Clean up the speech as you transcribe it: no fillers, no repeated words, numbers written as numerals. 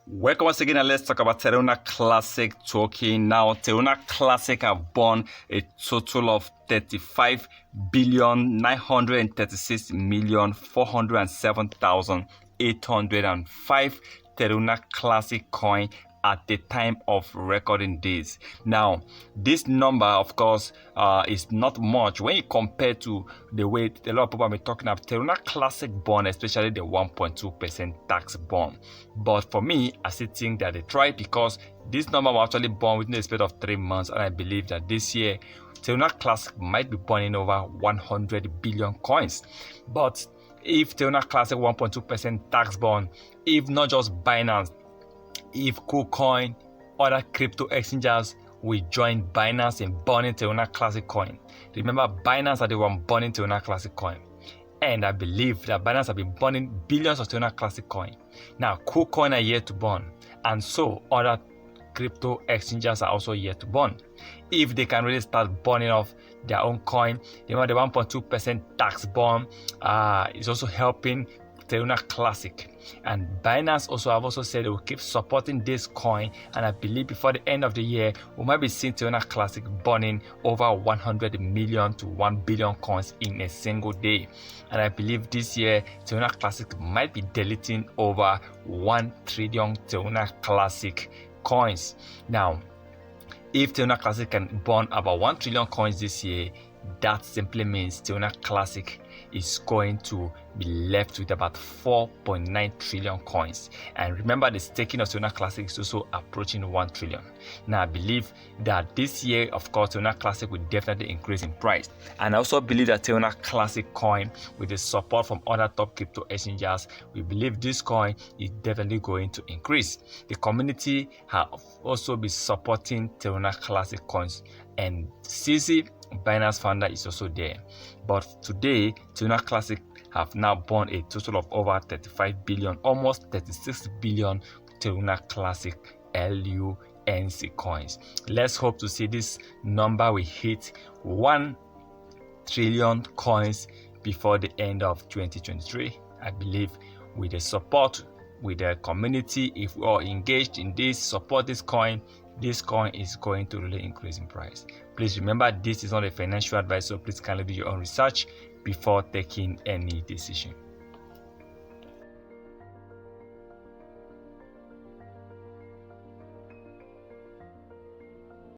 Welcome once again, and let's talk about Terra Classic token. Now, Terra Classic have born a total of 35,936,407,805 Terra Classic coin at the time of recording this. Now, this number, of course, is not much when you compare to the way a lot of people have been talking about Terra Classic bond, especially the 1.2% tax bond. But for me, I still think that they tried, because this number was actually born within a space of 3 months, and I believe that this year Terra Classic might be burning over 100 billion coins. But if Terra Classic 1.2% tax bond, if not just Binance, if Kucoin, other crypto exchanges will join Binance in burning Terra Classic coin. Remember, Binance are the one burning Terra Classic coin, and I believe that Binance have been burning billions of Terra Classic coin. Now, Kucoin are yet to burn, and so other crypto exchanges are also yet to burn. If they can really start burning off their own coin, remember the 1.2% tax bond is also helping Terra Classic, and Binance also have also said they will keep supporting this coin, and I believe before the end of the year we might be seeing Terra Classic burning over 100 million to 1 billion coins in a single day. And I believe this year Terra Classic might be deleting over 1 trillion Terra Classic coins. Now, if Terra Classic can burn about 1 trillion coins this year, that simply means Terra Classic is going to be left with about 4.9 trillion coins. And remember, the staking of Terra Classic is also approaching 1 trillion. Now, I believe that this year, of course, Terra Classic will definitely increase in price. And I also believe that Terra Classic coin, with the support from other top crypto exchanges, we believe this coin is definitely going to increase. The community have also been supporting Terra Classic coins, and CZ, Binance founder, is also there. But today, Terra Classic have now burned a total of over 35 billion, almost 36 billion Terra Classic LUNC coins. Let's hope to see this number will hit 1 trillion coins before the end of 2023. I believe with the support, with the community, if we are engaged in this, support this coin is going to really increase in price. Please remember, this is not a financial advice, so please kindly do your own research before taking any decision.